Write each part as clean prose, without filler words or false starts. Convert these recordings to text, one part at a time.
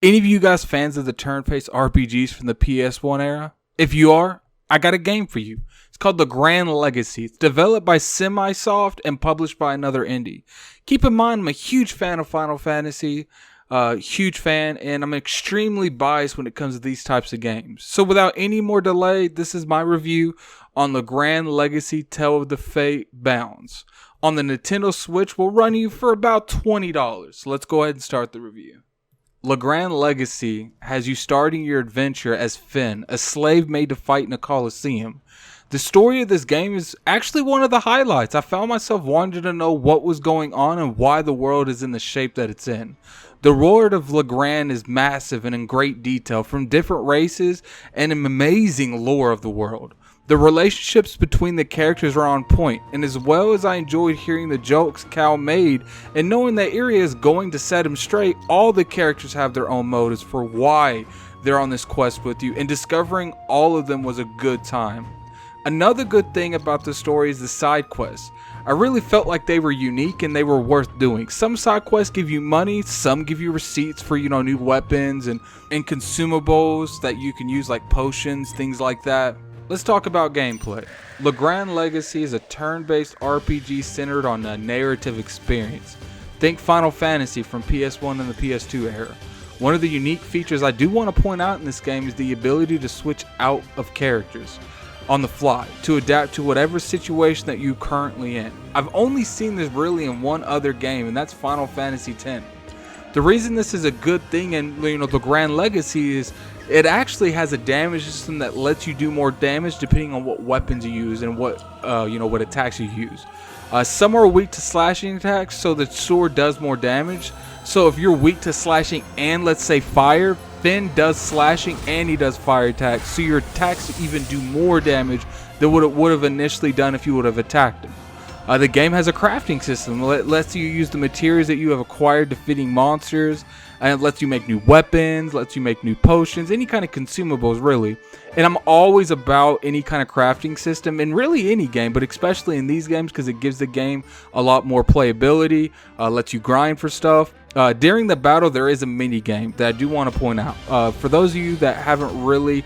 Any of you guys fans of the turn-based RPGs from the PS1 era? If you are, I got a game for you. It's called Legrand Legacy. It's developed by Semisoft and published by another indie. Keep in mind, I'm a huge fan of Final Fantasy, huge fan, and I'm extremely biased when it comes to these types of games. So without any more delay, this is my review on Legrand Legacy Tale of the Fate Bounds. On the Nintendo Switch, will run you for about $20. So let's go ahead and start the review. Legrand Legacy has you starting your adventure as Finn, a slave made to fight in a coliseum. The story of this game is actually one of the highlights. I found myself wanting to know what was going on and why the world is in the shape that it's in. The world of Legrand is massive and in great detail, from different races and an amazing lore of the world. The relationships between the characters are on point, and as well as I enjoyed hearing the jokes Cal made and knowing that Iria is going to set him straight, all the characters have their own motives for why they're on this quest with you, and discovering all of them was a good time. Another good thing about the story is the side quests. I really felt like they were unique and they were worth doing. Some side quests give you money, some give you receipts for, new weapons and consumables that you can use, like potions, things like that. Let's talk about gameplay. Legrand Legacy is a turn-based RPG centered on a narrative experience. Think Final Fantasy from PS1 and the PS2 era. One of the unique features I do want to point out in this game is the ability to switch out of characters on the fly to adapt to whatever situation that you're currently in. I've only seen this really in one other game, and that's Final Fantasy X. The reason this is a good thing in Legrand Legacy is it actually has a damage system that lets you do more damage depending on what weapons you use and what attacks you use. Some are weak to slashing attacks, so the sword does more damage. So if you're weak to slashing and, let's say, fire, Finn does slashing and he does fire attacks, so your attacks even do more damage than what it would have initially done if you would have attacked him. The game has a crafting system that lets you use the materials that you have acquired defeating monsters, and it lets you make new weapons, lets you make new potions, any kind of consumables really. And I'm always about any kind of crafting system in really any game, but especially in these games because it gives the game a lot more playability, lets you grind for stuff. During the battle there is a mini game that I do want to point out. For those of you that haven't really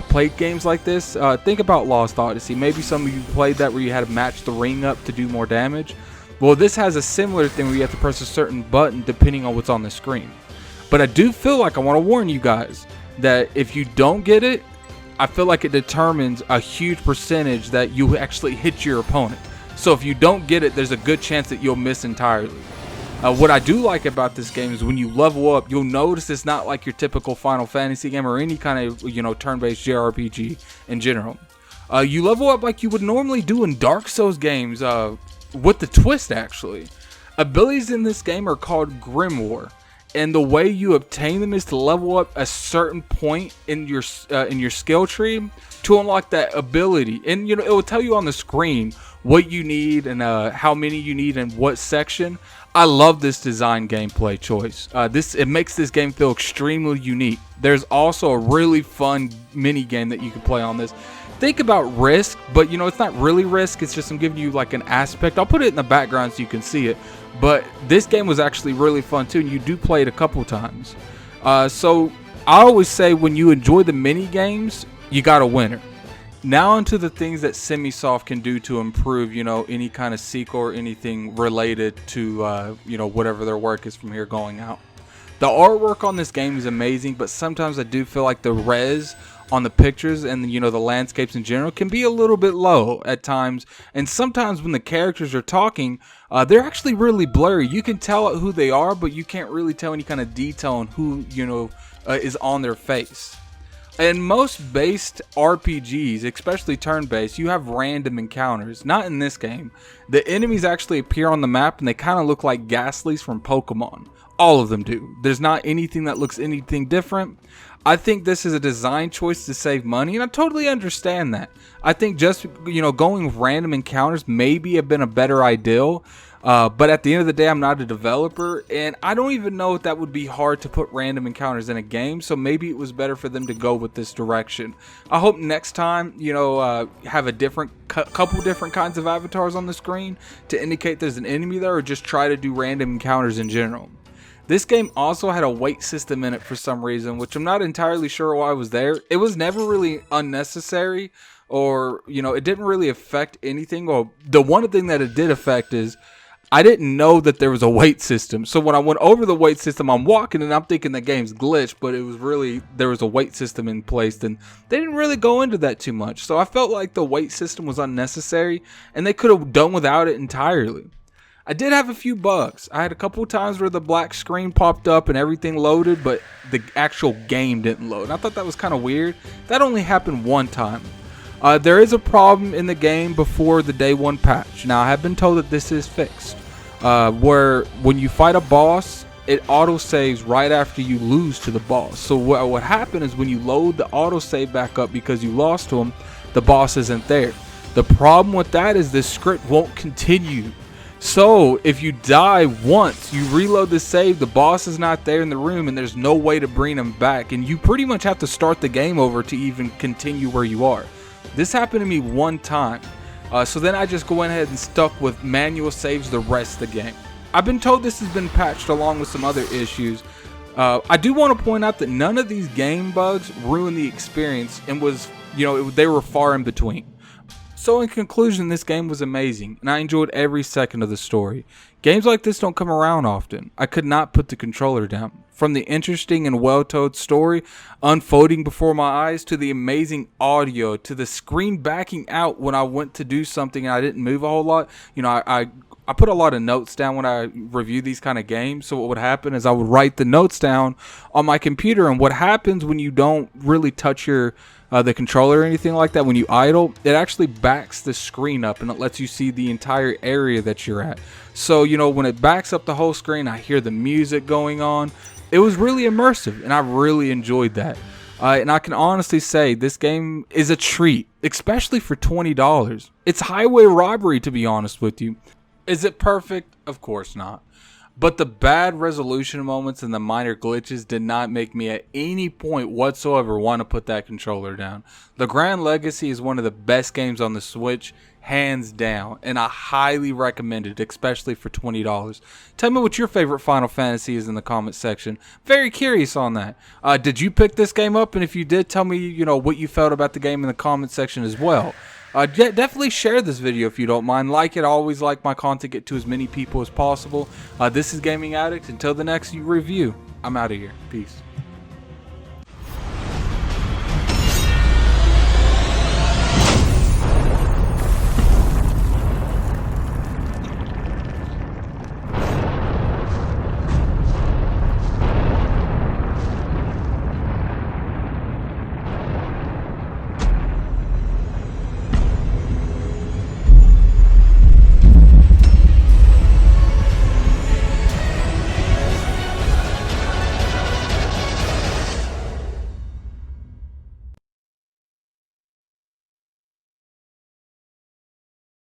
played games like this, think about Lost Odyssey. Maybe some of you played that where you had to match the ring up to do more damage. Well, this has a similar thing where you have to press a certain button depending on what's on the screen. But I do feel like I want to warn you guys that if you don't get it, I feel like it determines a huge percentage that you actually hit your opponent. So if you don't get it, there's a good chance that you'll miss entirely. What I do like about this game is when you level up, you'll notice it's not like your typical Final Fantasy game or any kind of turn-based JRPG in general. You level up like you would normally do in Dark Souls games, with the twist actually. Abilities in this game are called Grimoire, and the way you obtain them is to level up a certain point in your skill tree to unlock that ability. And it will tell you on the screen what you need and how many you need and what section. I love this design gameplay choice. It makes this game feel extremely unique. There's also a really fun mini game that you can play on this. Think about Risk, but it's not really Risk. It's just I'm giving you like an aspect. I'll put it in the background so you can see it. But this game was actually really fun too, and you do play it a couple times. So I always say when you enjoy the mini games, you got a winner. Now onto the things that Semisoft can do to improve, any kind of sequel or anything related to, whatever their work is from here going out. The artwork on this game is amazing, but sometimes I do feel like the res on the pictures and the landscapes in general can be a little bit low at times, and sometimes when the characters are talking, they're actually really blurry. You can tell who they are, but you can't really tell any kind of detail on who is on their face. In most based RPGs, especially turn-based, you have random encounters. Not in this game. The enemies actually appear on the map and they kind of look like Ghastlies from Pokemon. All of them do. There's not anything that looks anything different. I think this is a design choice to save money, and I totally understand that. I think just going with random encounters maybe have been a better idea. But at the end of the day, I'm not a developer, and I don't even know if that would be hard to put random encounters in a game, so maybe it was better for them to go with this direction. I hope next time, have a couple different kinds of avatars on the screen to indicate there's an enemy there, or just try to do random encounters in general. This game also had a weight system in it for some reason, which I'm not entirely sure why it was there. It was never really unnecessary, or, you know, it didn't really affect anything. Well, the one thing that it did affect is I didn't know that there was a weight system. So when I went over the weight system, I'm walking and I'm thinking the game's glitched, but it was really, there was a weight system in place, and they didn't really go into that too much. So I felt like the weight system was unnecessary and they could have done without it entirely. I did have a few bugs. I had a couple times where the black screen popped up and everything loaded, but the actual game didn't load. And I thought that was kind of weird. That only happened one time. There is a problem in the game before the day one patch. Now, I have been told that this is fixed, where when you fight a boss, it auto-saves right after you lose to the boss. So what happened is when you load the autosave back up because you lost to him, the boss isn't there. The problem with that is this script won't continue. So if you die once, you reload the save, the boss is not there in the room, and there's no way to bring him back, and you pretty much have to start the game over to even continue where you are. This happened to me one time, so then I just go ahead and stuck with manual saves the rest of the game. I've been told this has been patched along with some other issues. I do want to point out that none of these game bugs ruined the experience, and was, you know, they were far in between. So in conclusion, this game was amazing, and I enjoyed every second of the story. Games like this don't come around often. I could not put the controller down. From the interesting and well-told story unfolding before my eyes, to the amazing audio, to the screen backing out when I went to do something and I didn't move a whole lot. You know, I put a lot of notes down when I review these kind of games. So what would happen is I would write the notes down on my computer, and what happens when you don't really touch your the controller or anything like that, when you idle, it actually backs the screen up and it lets you see the entire area that you're at. So, you know, when it backs up the whole screen, I hear the music going on. It was really immersive, and I really enjoyed that. And I can honestly say this game is a treat, especially for $20. It's highway robbery, to be honest with you. Is it perfect? Of course not. But the bad resolution moments and the minor glitches did not make me at any point whatsoever want to put that controller down. Legrand Legacy is one of the best games on the Switch, hands down, and I highly recommend it, especially for $20. Tell me what your favorite Final Fantasy is in the comments section. Very curious on that. Did you pick this game up? And if you did, tell me, you know, what you felt about the game in the comments section as well. Definitely share this video if you don't mind. Like it. I always like my content get to as many people as possible. This is Gaming Addict. Until the next review, I'm out of here. Peace.